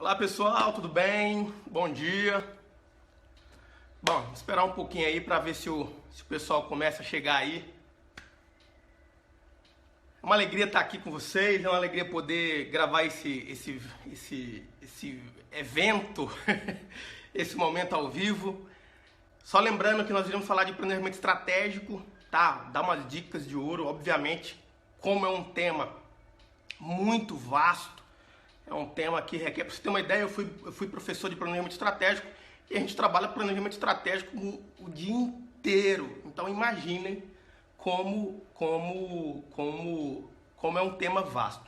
Olá pessoal, tudo bem? Bom dia. Bom, vou esperar um pouquinho aí para ver se o pessoal começa a chegar aí. É uma alegria estar aqui com vocês, é uma alegria poder gravar esse evento, esse momento ao vivo. Só lembrando que nós iremos falar de planejamento estratégico, tá? Dar umas dicas de ouro, obviamente, como é um tema muito vasto. É um tema que requer, para você ter uma ideia, eu fui professor de planejamento estratégico e a gente trabalha planejamento estratégico o dia inteiro. Então imaginem como é um tema vasto.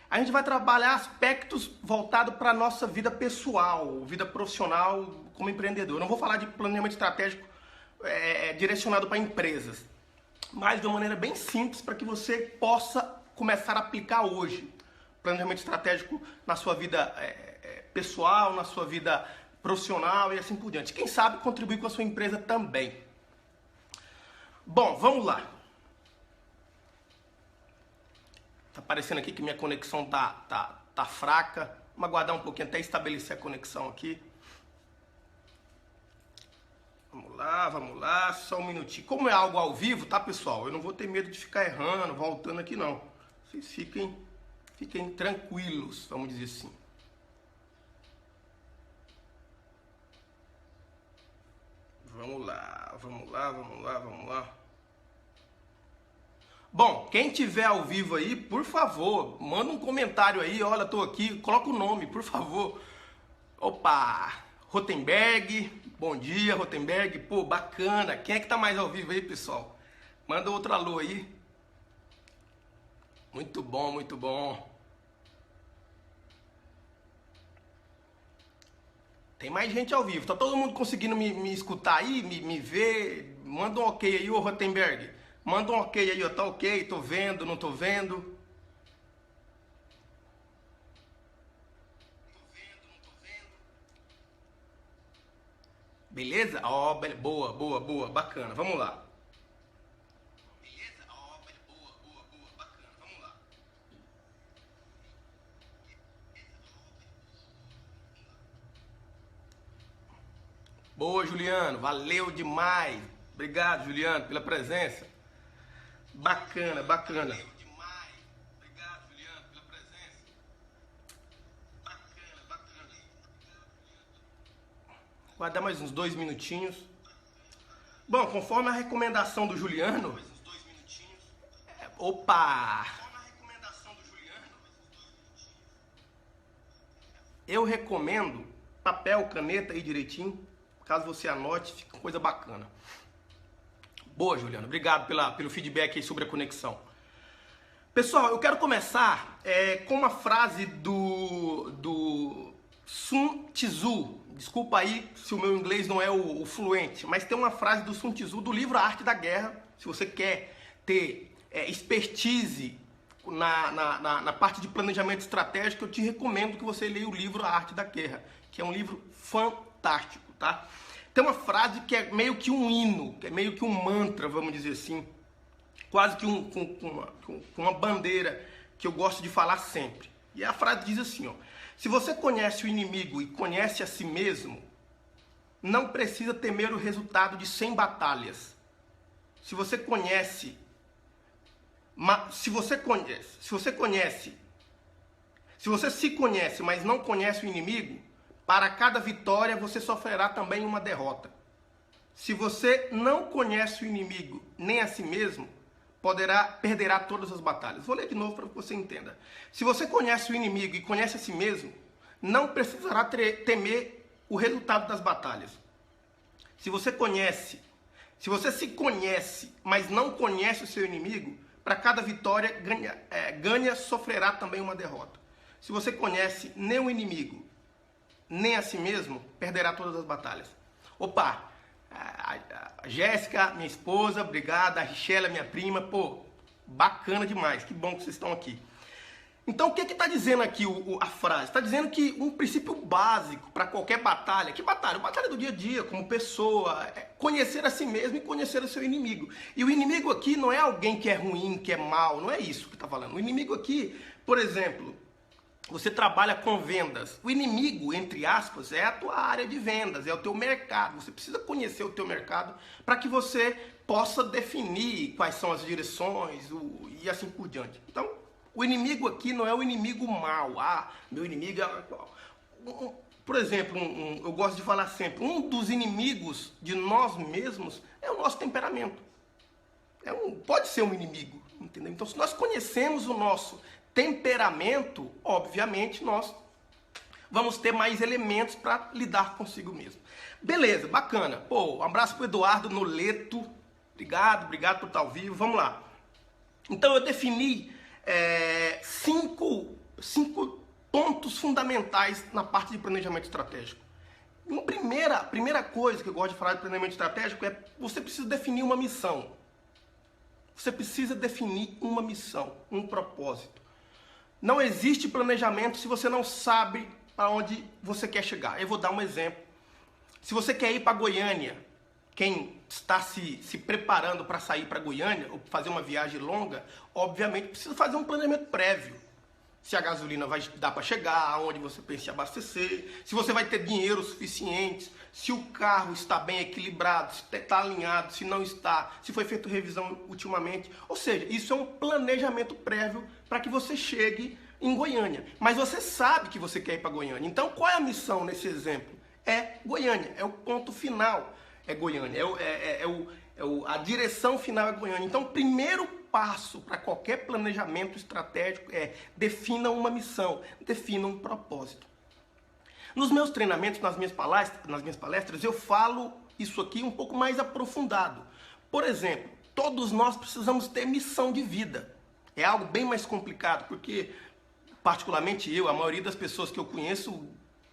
A gente vai trabalhar aspectos voltados para a nossa vida pessoal, vida profissional como empreendedor. Eu não vou falar de planejamento estratégico direcionado para empresas, mas de uma maneira bem simples para que você possa começar a aplicar hoje. Planejamento estratégico na sua vida pessoal, na sua vida profissional e assim por diante. Quem sabe contribuir com a sua empresa também. Bom, vamos lá. Tá parecendo aqui que minha conexão tá fraca. Vamos aguardar um pouquinho até estabelecer a conexão aqui. Vamos lá, só um minutinho. Como é algo ao vivo, tá pessoal? Eu não vou ter medo de ficar errando, voltando aqui não. Vocês fiquem tranquilos, vamos dizer assim. Vamos lá. Bom, quem tiver ao vivo aí, por favor, manda um comentário aí, olha, tô aqui, coloca o nome, por favor. Opa, Rotenberg, bom dia, Rotenberg, pô, bacana. Quem é que tá mais ao vivo aí, pessoal? Manda outro alô aí. Muito bom, muito bom. Tem mais gente ao vivo. Tá todo mundo conseguindo me escutar aí, me ver? Manda um ok aí, ô Rotenberg. Manda um ok aí, ó. Tá ok, tô vendo, não tô vendo. Beleza? Ó, boa, bacana. Vamos lá. Boa, Juliano, valeu demais. Obrigado, Juliano, pela presença. Bacana. Guardar mais uns 2 minutinhos. Bom, conforme a recomendação do Juliano. Opa! Eu recomendo papel, caneta aí direitinho. Caso você anote, fica coisa bacana. Boa, Juliano. Obrigado pelo feedback aí sobre a conexão. Pessoal, eu quero começar com uma frase do Sun Tzu. Desculpa aí se o meu inglês não é o fluente, mas tem uma frase do Sun Tzu do livro A Arte da Guerra. Se você quer ter expertise na parte de planejamento estratégico, eu te recomendo que você leia o livro A Arte da Guerra, que é um livro fantástico. Tá? Tem uma frase que é meio que um hino, que é meio que um mantra, vamos dizer assim, quase que uma bandeira que eu gosto de falar sempre. E a frase diz assim, ó: se você conhece o inimigo e conhece a si mesmo, não precisa temer o resultado de 100 batalhas. Se você se conhece, mas não conhece o inimigo, para cada vitória você sofrerá também uma derrota. Se você não conhece o inimigo nem a si mesmo, perderá todas as batalhas. Vou ler de novo para que você entenda. Se você conhece o inimigo e conhece a si mesmo, não precisará temer o resultado das batalhas. Se você se conhece, mas não conhece o seu inimigo, para cada vitória sofrerá também uma derrota. Se você conhece nem o inimigo, nem a si mesmo, perderá todas as batalhas. Opa, a Jéssica, minha esposa, obrigada. A Richela, minha prima, pô, bacana demais, que bom que vocês estão aqui. Então, o que está dizendo aqui a frase? Está dizendo que um princípio básico para qualquer batalha, que batalha? Batalha do dia a dia, como pessoa, é conhecer a si mesmo e conhecer o seu inimigo. E o inimigo aqui não é alguém que é ruim, que é mal, não é isso que está falando. O inimigo aqui, por exemplo, você trabalha com vendas. O inimigo, entre aspas, é a tua área de vendas, é o teu mercado. Você precisa conhecer o teu mercado para que você possa definir quais são as direções e assim por diante. Então, o inimigo aqui não é o inimigo mau. Ah, meu inimigo é... Por exemplo, eu gosto de falar sempre, um dos inimigos de nós mesmos é o nosso temperamento. Pode ser um inimigo, entendeu? Então, se nós conhecemos o nosso temperamento, obviamente, nós vamos ter mais elementos para lidar consigo mesmo. Beleza, bacana. Pô, um abraço para o Eduardo Noleto. Obrigado por estar ao vivo. Vamos lá. Então, eu defini cinco pontos fundamentais na parte de planejamento estratégico. A primeira coisa que eu gosto de falar de planejamento estratégico é você precisa definir uma missão. Você precisa definir uma missão, um propósito. Não existe planejamento se você não sabe para onde você quer chegar. Eu vou dar um exemplo. Se você quer ir para Goiânia, quem está se preparando para sair para Goiânia ou fazer uma viagem longa, obviamente precisa fazer um planejamento prévio. Se a gasolina vai dar para chegar, aonde você pensa em abastecer, se você vai ter dinheiro suficiente, se o carro está bem equilibrado, se está alinhado, se não está, se foi feita revisão ultimamente. Ou seja, isso é um planejamento prévio para que você chegue em Goiânia. Mas você sabe que você quer ir para Goiânia. Então, qual é a missão nesse exemplo? É Goiânia, é o ponto final, é Goiânia, a direção final é Goiânia. Então, o primeiro passo para qualquer planejamento estratégico é defina uma missão, defina um propósito. Nos meus treinamentos, nas minhas palestras, eu falo isso aqui um pouco mais aprofundado. Por exemplo, todos nós precisamos ter missão de vida. É algo bem mais complicado, porque, particularmente a maioria das pessoas que eu conheço,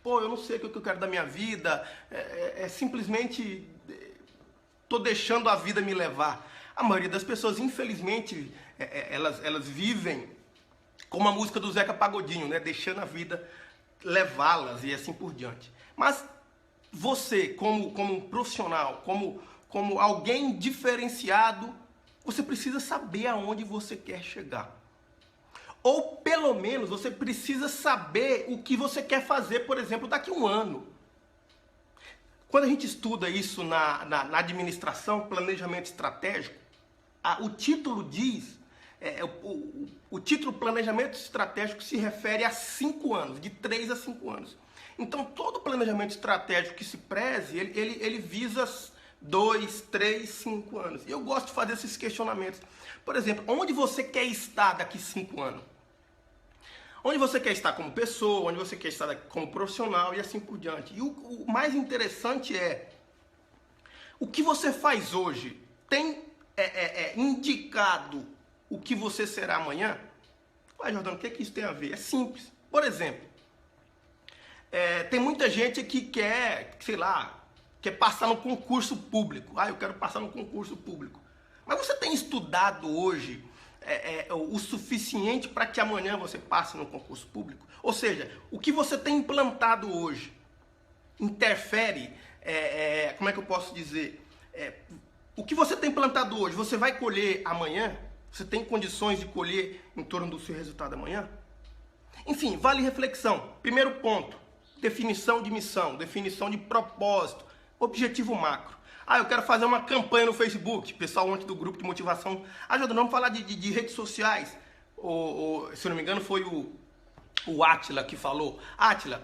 eu não sei o que eu quero da minha vida, simplesmente estou deixando a vida me levar. A maioria das pessoas, infelizmente, elas vivem como a música do Zeca Pagodinho, né? Deixando a vida levá-las e assim por diante. Mas você, como um profissional, como alguém diferenciado, você precisa saber aonde você quer chegar. Ou, pelo menos, você precisa saber o que você quer fazer, por exemplo, daqui a um ano. Quando a gente estuda isso na administração, planejamento estratégico, o título diz, o título planejamento estratégico se refere a 5 anos, de 3 a 5 anos. Então, todo planejamento estratégico que se preze, ele visa 2, 3, 5 anos. E eu gosto de fazer esses questionamentos. Por exemplo, onde você quer estar daqui 5 anos? Onde você quer estar como pessoa, onde você quer estar como profissional e assim por diante. E o mais interessante é, o que você faz hoje tem indicado o que você será amanhã? Ué, Jordano, o que isso tem a ver? É simples. Por exemplo, tem muita gente que quer passar no concurso público. Eu quero passar no concurso público. Mas você tem estudado hoje o suficiente para que amanhã você passe no concurso público? Ou seja, o que você tem implantado hoje interfere, como é que eu posso dizer? O que você tem plantado hoje, você vai colher amanhã? Você tem condições de colher em torno do seu resultado amanhã? Enfim, vale reflexão. Primeiro ponto, definição de missão, definição de propósito, objetivo macro. Eu quero fazer uma campanha no Facebook. Pessoal ontem do grupo de motivação. Jordano, vamos falar de redes sociais. Se eu não me engano, foi o Átila que falou. Átila,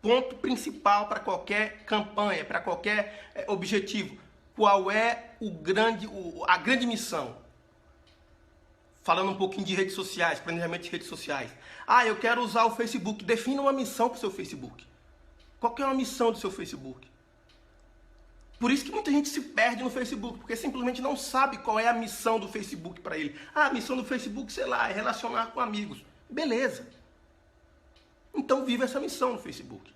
ponto principal para qualquer campanha, para qualquer objetivo. Qual é a grande missão? Falando um pouquinho de redes sociais, planejamento de redes sociais. Eu quero usar o Facebook. Defina uma missão para o seu Facebook. Qual que é a missão do seu Facebook? Por isso que muita gente se perde no Facebook, porque simplesmente não sabe qual é a missão do Facebook para ele. A missão do Facebook, é relacionar com amigos. Beleza. Então viva essa missão no Facebook.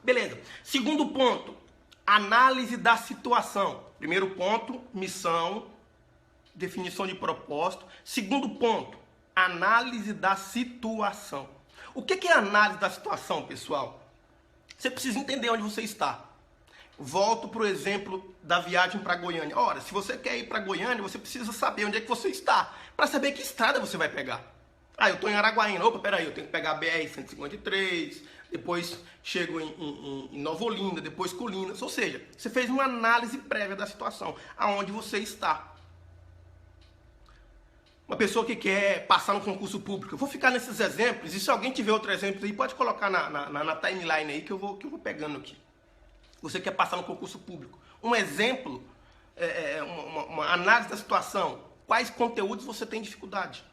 Beleza. Segundo ponto, análise da situação. Primeiro ponto, missão, definição de propósito. Segundo ponto, análise da situação. O que é análise da situação, pessoal? Você precisa entender onde você está. Volto para o exemplo da viagem para Goiânia. Se você quer ir para Goiânia, você precisa saber onde é que você está, para saber que estrada você vai pegar. Ah, eu estou em Araguaína. Opa, peraí, eu tenho que pegar a BR-153, depois chego em Nova Olinda, depois Colinas. Ou seja, você fez uma análise prévia da situação, aonde você está. Uma pessoa que quer passar no concurso público. Eu vou ficar nesses exemplos, e se alguém tiver outro exemplo aí, pode colocar na timeline aí que eu vou pegando aqui. Você quer passar no concurso público. Um exemplo, uma análise da situação. Quais conteúdos você tem dificuldade?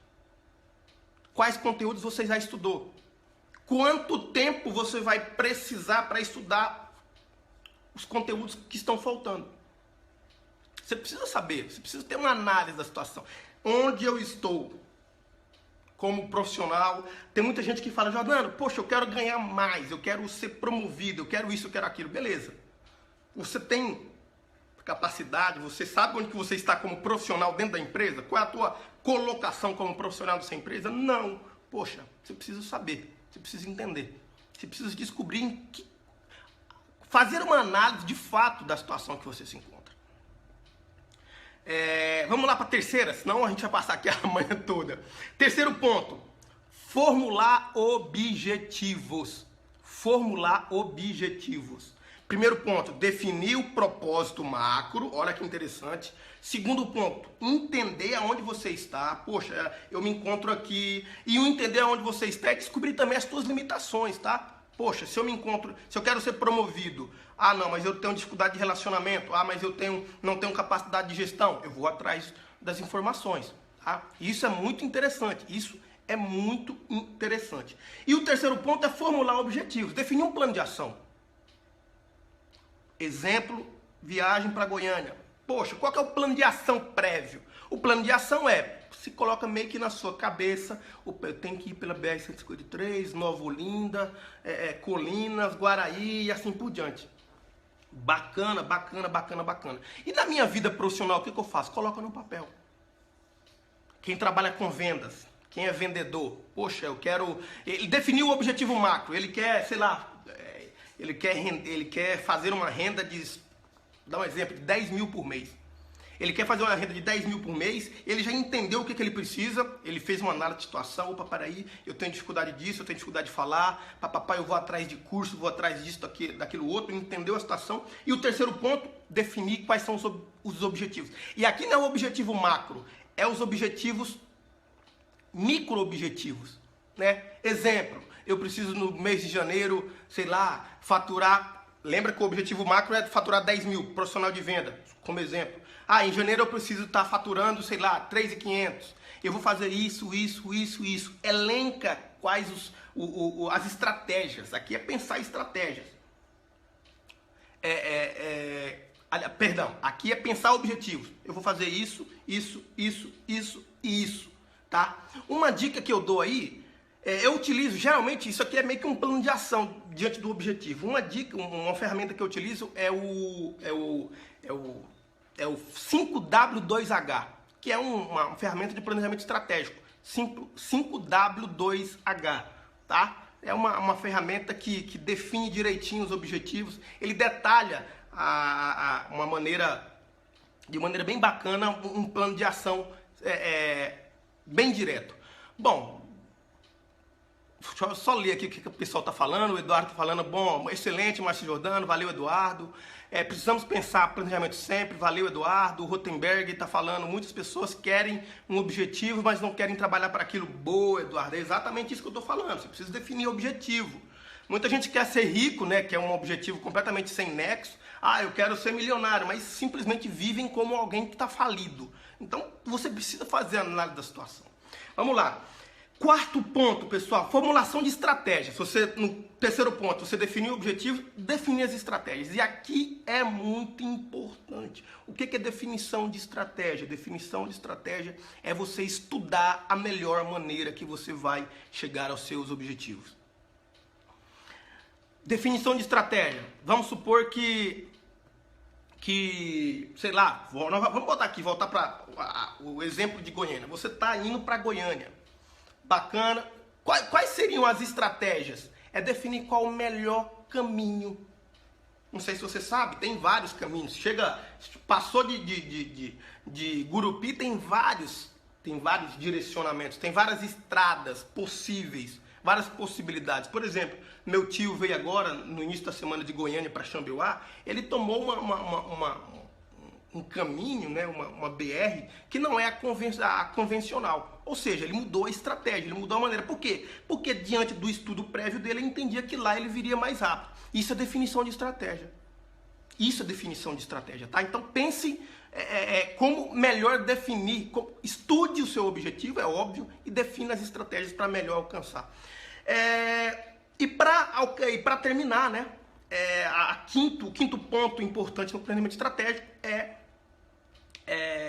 Quais conteúdos você já estudou? Quanto tempo você vai precisar para estudar os conteúdos que estão faltando? Você precisa saber, você precisa ter uma análise da situação. Onde eu estou como profissional? Tem muita gente que fala, Jordano, poxa, eu quero ganhar mais, eu quero ser promovido, eu quero isso, eu quero aquilo. Beleza. Você tem capacidade, você sabe onde que você está como profissional dentro da empresa? Qual é a tua colocação como profissional dessa empresa? Não. Poxa, você precisa saber, você precisa entender, você precisa descobrir, fazer uma análise de fato da situação que você se encontra. Vamos lá para a terceira, senão a gente vai passar aqui a manhã toda. Terceiro ponto, formular objetivos. Formular objetivos. Primeiro ponto, definir o propósito macro, olha que interessante. Segundo ponto, entender aonde você está. Poxa, eu me encontro aqui. E o entender aonde você está é descobrir também as suas limitações, tá? Poxa, se eu quero ser promovido, ah não, mas eu tenho dificuldade de relacionamento, ah, mas eu não tenho capacidade de gestão, eu vou atrás das informações, tá? Isso é muito interessante, isso é muito interessante. E o terceiro ponto é formular objetivos, definir um plano de ação. Exemplo, viagem para Goiânia. Poxa, qual que é o plano de ação prévio? O plano de ação se coloca meio que na sua cabeça, eu tenho que ir pela BR-153, Nova Olinda, Colinas, Guaraí e assim por diante. Bacana, bacana, bacana, bacana. E na minha vida profissional, o que eu faço? Coloca no papel. Quem trabalha com vendas, quem é vendedor, poxa, ele definiu o objetivo macro, ele quer, sei lá, ele quer fazer uma renda dá um exemplo, de 10 mil por mês. Ele quer fazer uma renda de 10 mil por mês, ele já entendeu o que ele precisa, ele fez uma análise de situação, opa, peraí, eu tenho dificuldade disso, eu tenho dificuldade de falar, papapá, eu vou atrás de curso, vou atrás disso, daquilo outro, entendeu a situação. E o terceiro ponto, definir quais são os objetivos. E aqui não é o objetivo macro, é os objetivos, micro-objetivos, né? Exemplo, eu preciso no mês de janeiro, sei lá, faturar, lembra que o objetivo macro é faturar 10 mil, profissional de venda, como exemplo. Ah, em janeiro eu preciso estar faturando, sei lá, 3.500. Eu vou fazer isso. Elenca quais as estratégias. Aqui é pensar estratégias. Perdão, aqui é pensar objetivos. Eu vou fazer isso, tá? Uma dica que eu dou aí, eu utilizo, geralmente, isso aqui é meio que um plano de ação diante do objetivo. Uma dica, uma ferramenta que eu utilizo é o 5W2H, que é uma ferramenta de planejamento estratégico. 5W2H, tá? É uma ferramenta que define direitinho os objetivos. Ele detalha de maneira bem bacana um plano de ação bem direto. Bom, deixa eu só ler aqui o que o pessoal está falando. O Eduardo está falando, bom, excelente, Márcio Jordano, valeu, Eduardo. Precisamos pensar planejamento sempre, valeu, Eduardo. O Rotenberg está falando, muitas pessoas querem um objetivo, mas não querem trabalhar para aquilo. Boa, Eduardo, é exatamente isso que eu estou falando. Você precisa definir objetivo. Muita gente quer ser rico, né, que é um objetivo completamente sem nexo. Ah, eu quero ser milionário, mas simplesmente vivem como alguém que está falido. Então, você precisa fazer a análise da situação. Vamos lá. Quarto ponto, pessoal, formulação de estratégias. No terceiro ponto, você definir o objetivo, definir as estratégias. E aqui é muito importante. O que é definição de estratégia? Definição de estratégia é você estudar a melhor maneira que você vai chegar aos seus objetivos. Definição de estratégia. Vamos supor que sei lá, vamos botar aqui, voltar para o exemplo de Goiânia. Você está indo para Goiânia. Bacana. Quais seriam as estratégias? É definir qual o melhor caminho. Não sei se você sabe, tem vários caminhos. Passou de Gurupi, tem vários tem vários direcionamentos, tem várias estradas possíveis, várias possibilidades. Por exemplo, meu tio veio agora, no início da semana, de Goiânia para Xambioá, ele tomou um caminho, né, uma BR, que não é a convencional. Ou seja, ele mudou a estratégia, ele mudou a maneira. Por quê? Porque diante do estudo prévio dele, ele entendia que lá ele viria mais rápido. Isso é definição de estratégia. Isso é definição de estratégia, tá? Então pense como melhor definir, estude o seu objetivo, é óbvio, e defina as estratégias para melhor alcançar. E para terminar, né? O quinto ponto importante no planejamento estratégico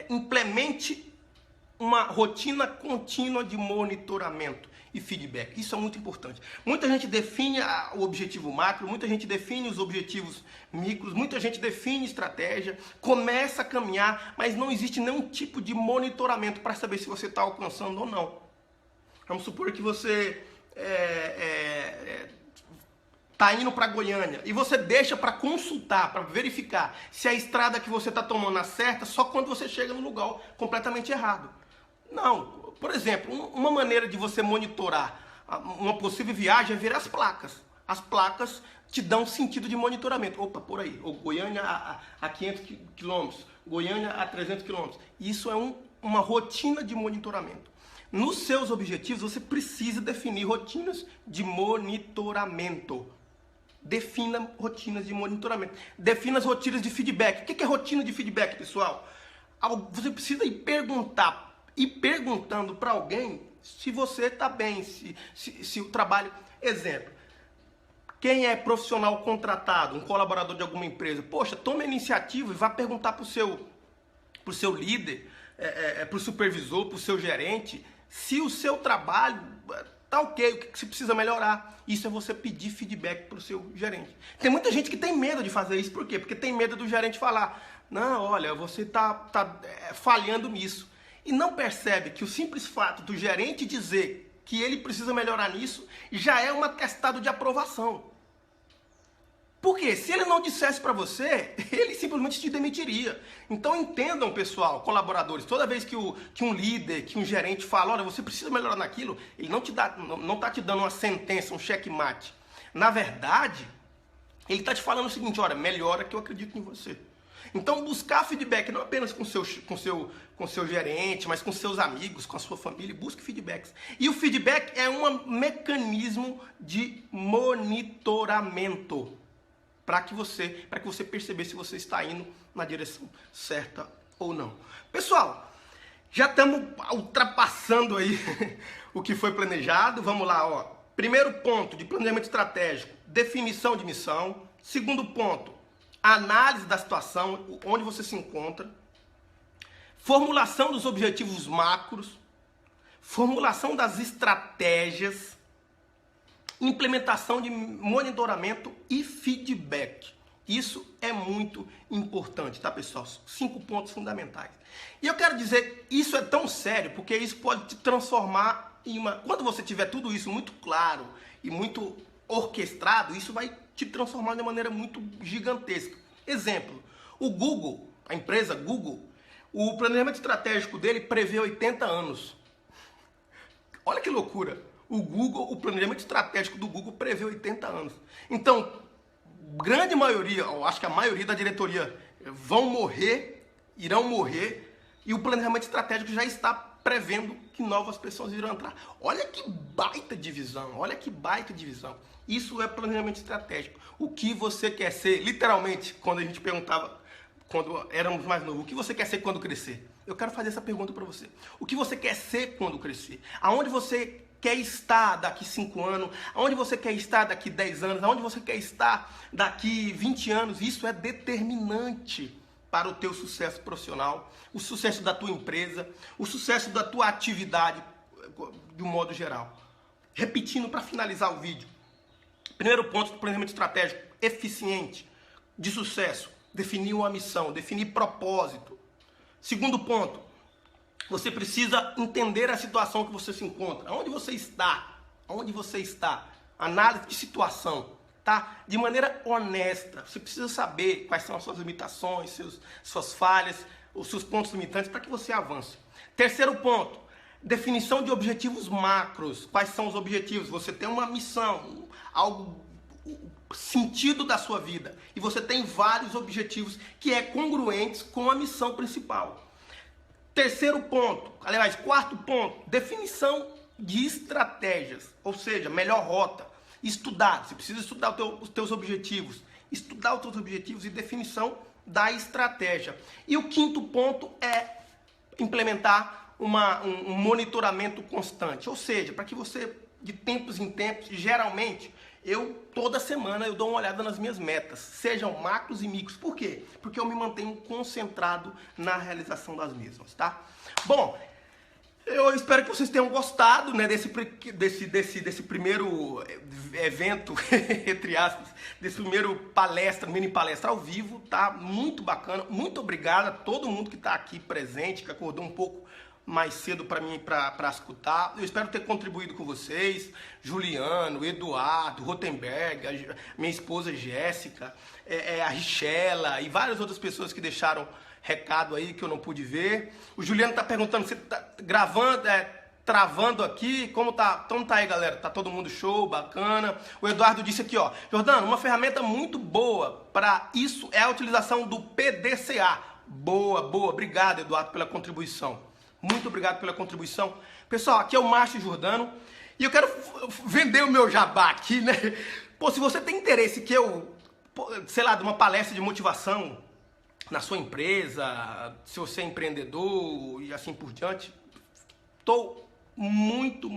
implemente uma rotina contínua de monitoramento e feedback. Isso é muito importante. Muita gente define o objetivo macro, muita gente define os objetivos micros, muita gente define estratégia, começa a caminhar, mas não existe nenhum tipo de monitoramento para saber se você está alcançando ou não. Vamos supor que você está indo para Goiânia e você deixa para consultar, para verificar se a estrada que você está tomando é certa só quando você chega no lugar completamente errado. Não. Por exemplo, uma maneira de você monitorar uma possível viagem é ver as placas. As placas te dão sentido de monitoramento. Opa, por aí. Ou Goiânia a 500 quilômetros, Goiânia a 300 quilômetros. Isso é uma rotina de monitoramento. Nos seus objetivos, você precisa definir rotinas de monitoramento. Defina rotinas de monitoramento. Defina as rotinas de feedback. O que é rotina de feedback, pessoal? Você precisa ir perguntando para alguém se você está bem, se o trabalho... Exemplo, quem é profissional contratado, um colaborador de alguma empresa, poxa, tome a iniciativa e vá perguntar para o seu líder, para o supervisor, para o seu gerente, se o seu trabalho está ok, o que você precisa melhorar. Isso é você pedir feedback para o seu gerente. Tem muita gente que tem medo de fazer isso, por quê? Porque tem medo do gerente falar, não, olha, você está falhando nisso. E não percebe que o simples fato do gerente dizer que ele precisa melhorar nisso já é um atestado de aprovação. Por quê? Se ele não dissesse para você, ele simplesmente te demitiria. Então entendam, pessoal, colaboradores, toda vez que um líder, que um gerente fala, olha, você precisa melhorar naquilo, ele não está te dando uma sentença, um checkmate. Na verdade, ele está te falando o seguinte, olha, melhora que eu acredito em você. Então buscar feedback não apenas com seu gerente, mas com seus amigos, com a sua família, busque feedbacks. E o feedback é um mecanismo de monitoramento para que você perceber se você está indo na direção certa ou não. Pessoal, já estamos ultrapassando aí o que foi planejado. Vamos lá, ó. Primeiro ponto de planejamento estratégico, definição de missão. Segundo ponto, análise da situação, onde você se encontra, formulação dos objetivos macros, formulação das estratégias, implementação de monitoramento e feedback. Isso é muito importante, tá, pessoal? 5 pontos fundamentais. E eu quero dizer, isso é tão sério, porque isso pode te transformar em uma... Quando você tiver tudo isso muito claro e muito orquestrado, isso vai te transformar de maneira muito gigantesca. Exemplo, o Google, a empresa Google, o planejamento estratégico dele prevê 80 anos. Olha que loucura. O planejamento estratégico do Google prevê 80 anos. Então, grande maioria, eu acho que a maioria da diretoria irão morrer, e o planejamento estratégico já está prevendo que novas pessoas irão entrar. Olha que baita divisão, olha que baita divisão. Isso é planejamento estratégico. O que você quer ser, literalmente, quando a gente perguntava, quando éramos mais novos, o que você quer ser quando crescer? Eu quero fazer essa pergunta para você. O que você quer ser quando crescer? Aonde você quer estar daqui 5 anos? Aonde você quer estar daqui 10 anos? Aonde você quer estar daqui 20 anos? Isso é determinante para o teu sucesso profissional, o sucesso da tua empresa, o sucesso da tua atividade, de um modo geral. Repetindo para finalizar o vídeo. Primeiro ponto do planejamento estratégico, eficiente, de sucesso. Definir uma missão, definir propósito. Segundo ponto, você precisa entender a situação que você se encontra. Onde você está? Onde você está? Análise de situação, tá? De maneira honesta. Você precisa saber quais são as suas limitações, suas falhas, os seus pontos limitantes para que você avance. Terceiro ponto, Definição de objetivos macros. Quais são os objetivos? Você tem uma missão, algo, o sentido da sua vida. E você tem vários objetivos que é congruentes com a missão principal. Terceiro ponto, aliás, quarto ponto, definição de estratégias. Ou seja, melhor rota. Estudar. Você precisa estudar os teus objetivos. Estudar os teus objetivos e definição da estratégia. E o quinto ponto é implementar um monitoramento constante, ou seja, para que você, de tempos em tempos, geralmente, toda semana eu dou uma olhada nas minhas metas, sejam macros e micros. Por quê? Porque eu me mantenho concentrado na realização das mesmas, tá? Bom, eu espero que vocês tenham gostado, né, desse primeiro evento, entre aspas, desse primeiro mini palestra ao vivo, tá? Muito bacana, muito obrigado a todo mundo que está aqui presente, que acordou um pouco mais cedo para mim para escutar. Eu espero ter contribuído com vocês, Juliano, Eduardo, Rotenberg, minha esposa Jéssica, a Richela e várias outras pessoas que deixaram recado aí que eu não pude ver. O Juliano está perguntando se tá gravando, travando aqui, como tá? Então tá aí, galera, tá todo mundo show, bacana. O Eduardo disse aqui, ó, Jordano, uma ferramenta muito boa para isso é a utilização do PDCA. Boa, obrigado, Eduardo, pela contribuição. Muito obrigado pela contribuição. Pessoal, aqui é o Márcio Jordano e eu quero vender o meu jabá aqui, né? Pô, se você tem interesse que eu, sei lá, de uma palestra de motivação na sua empresa, se você é empreendedor e assim por diante, estou muito.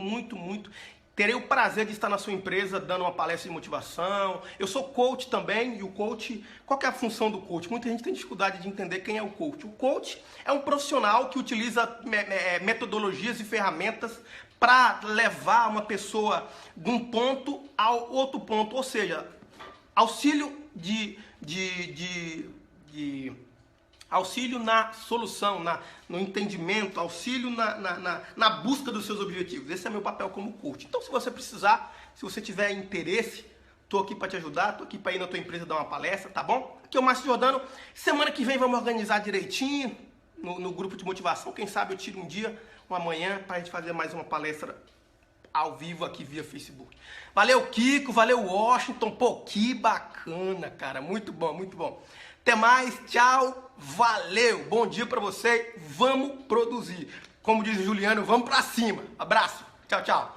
Terei o prazer de estar na sua empresa dando uma palestra de motivação. Eu sou coach também, e o coach, qual que é a função do coach? Muita gente tem dificuldade de entender quem é o coach. O coach é um profissional que utiliza metodologias e ferramentas para levar uma pessoa de um ponto ao outro ponto. Ou seja, auxílio auxílio na solução, no entendimento, auxílio na busca dos seus objetivos. Esse é meu papel como coach. Então, se você precisar, se você tiver interesse, estou aqui para te ajudar, estou aqui para ir na tua empresa dar uma palestra, tá bom? Aqui é o Márcio Jordano. Semana que vem vamos organizar direitinho no grupo de motivação. Quem sabe eu tiro um dia, uma manhã, para a gente fazer mais uma palestra ao vivo aqui via Facebook. Valeu, Kiko, valeu, Washington. Pô, que bacana, cara. Muito bom. Até mais, tchau, valeu, bom dia pra você, vamos produzir. Como diz o Juliano, vamos pra cima. Abraço, tchau.